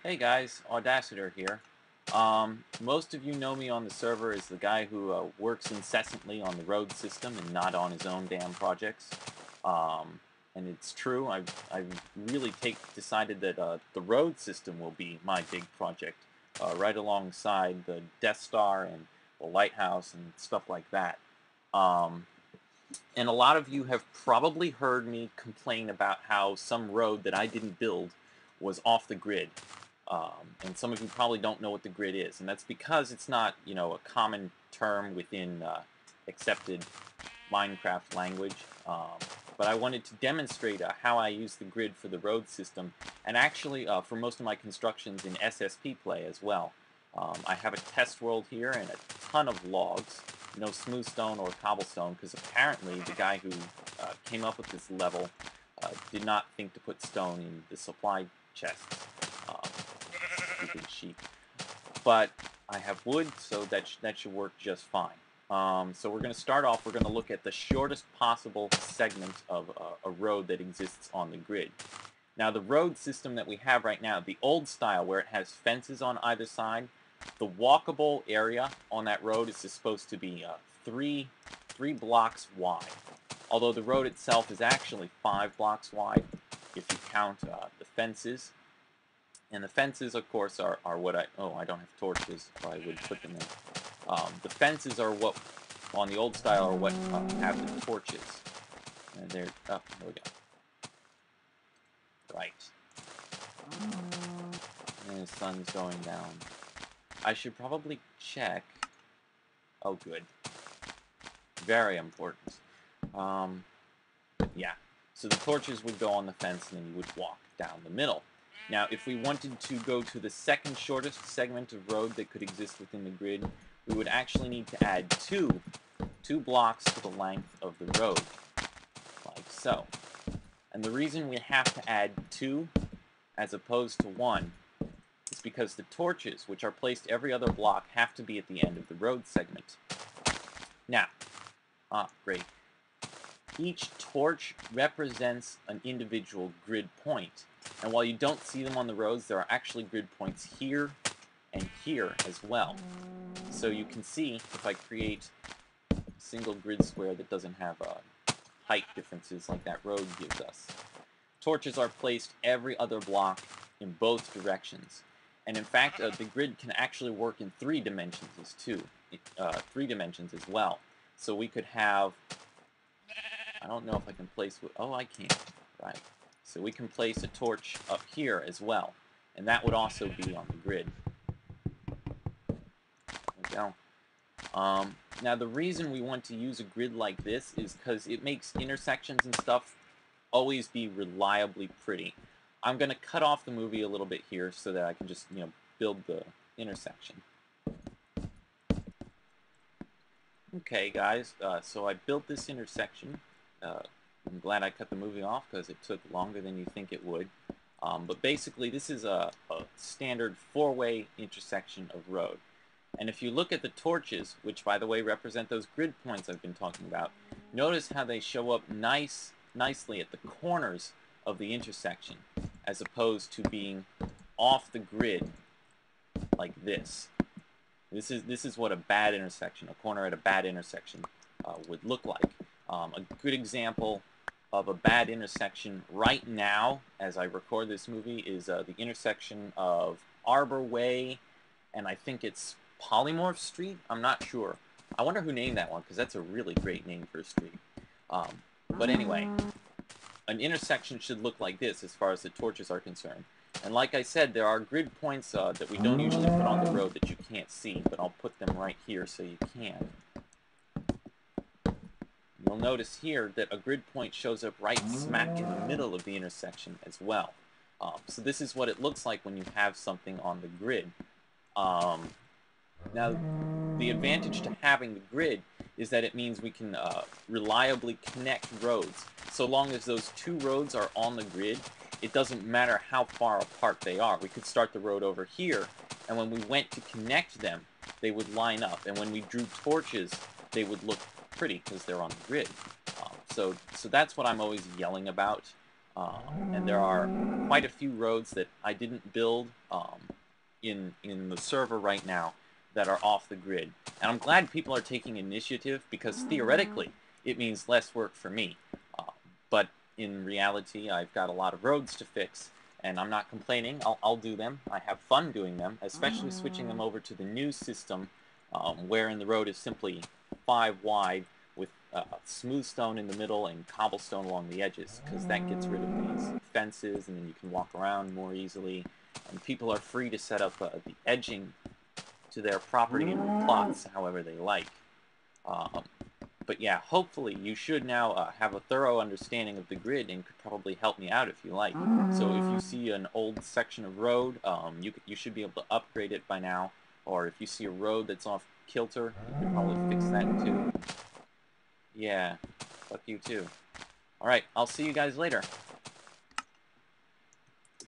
Hey guys, Audacitor here. Most of you know me on the server as the guy who works incessantly on the road system and not on his own damn projects. Um, and it's true, I've really decided that the road system will be my big project, right alongside the Death Star and the Lighthouse and stuff like that. Um, and a lot of you have probably heard me complain about how some road that I didn't build was off the grid. And some of you probably don't know what the grid is, and that's because it's not, a common term within accepted Minecraft language. But I wanted to demonstrate how I use the grid for the road system, and actually for most of my constructions in SSP play as well. I have a test world here and a ton of logs, no smooth stone or cobblestone, because apparently the guy who came up with this level did not think to put stone in the supply chests. Um, Stupid sheep. But I have wood, so that should work just fine. So we're going to start off, we're going to look at the shortest possible segment of a road that exists on the grid. Now the road system that we have right now, the old style where it has fences on either side, the walkable area on that road is supposed to be three blocks wide. Although the road itself is actually 5 blocks wide if you count the fences. And the fences, of course, are what I don't have torches, or I would put them in. The fences are what, on the old style, are what have the torches. And they're, oh, there we go. Right. And the sun's going down. I should probably check. Oh, good. Very important. Yeah. So the torches would go on the fence, and then you would walk down the middle. Now, if we wanted to go to the second shortest segment of road that could exist within the grid, we would actually need to add two blocks to the length of the road, like so. And the reason we have to add 2 as opposed to 1 is because the torches, which are placed every other block, have to be at the end of the road segment. Now, great. Each torch represents an individual grid point. And while you don't see them on the roads, there are actually grid points here and here as well. So you can see if I create a single grid square that doesn't have height differences like that road gives us. Torches are placed every other block in both directions. And in fact, the grid can actually work in 3 dimensions too. 3 dimensions as well. So we could have, I don't know if I can place, oh I can, right. So we can place a torch up here as well, and that would also be on the grid. There we go. Now the reason we want to use a grid like this is because it makes intersections and stuff always be reliably pretty. I'm going to cut off the movie a little bit here so that I can just, build the intersection. Okay guys, so I built this intersection. I'm glad I cut the movie off because it took longer than you think it would. But basically this is a standard 4-way intersection of road. And if you look at the torches, which by the way represent those grid points I've been talking about, notice how they show up nicely at the corners of the intersection, as opposed to being off the grid like this. This is what a bad intersection, a corner at a bad intersection, would look like. A good example of a bad intersection right now, as I record this movie, is the intersection of Arbor Way, and I think it's Polymorph Street? I'm not sure. I wonder who named that one, because that's a really great name for a street. But anyway, an intersection should look like this as far as the torches are concerned. And like I said, there are grid points that we don't usually put on the road that you can't see, but I'll put them right here so you can. You'll notice here that a grid point shows up right smack in the middle of the intersection as well. So this is what it looks like when you have something on the grid. Now, the advantage to having the grid is that it means we can reliably connect roads. So long as those 2 roads are on the grid, it doesn't matter how far apart they are. We could start the road over here, and when we went to connect them, they would line up. And when we drew torches, they would look pretty because they're on the grid. So that's what I'm always yelling about. And there are quite a few roads that I didn't build in the server right now that are off the grid. And I'm glad people are taking initiative because theoretically it means less work for me. But in reality, I've got a lot of roads to fix, and I'm not complaining. I'll do them. I have fun doing them, especially switching them over to the new system wherein the road is simply 5 wide with smooth stone in the middle and cobblestone along the edges, because that gets rid of these fences, and then you can walk around more easily. And people are free to set up the edging to their property and plots however they like. Um, but yeah, hopefully you should now have a thorough understanding of the grid and could probably help me out if you like. So if you see an old section of road, you should be able to upgrade it by now. Or if you see a road that's off kilter, you could probably fix that too. Yeah, fuck you too. Alright, I'll see you guys later.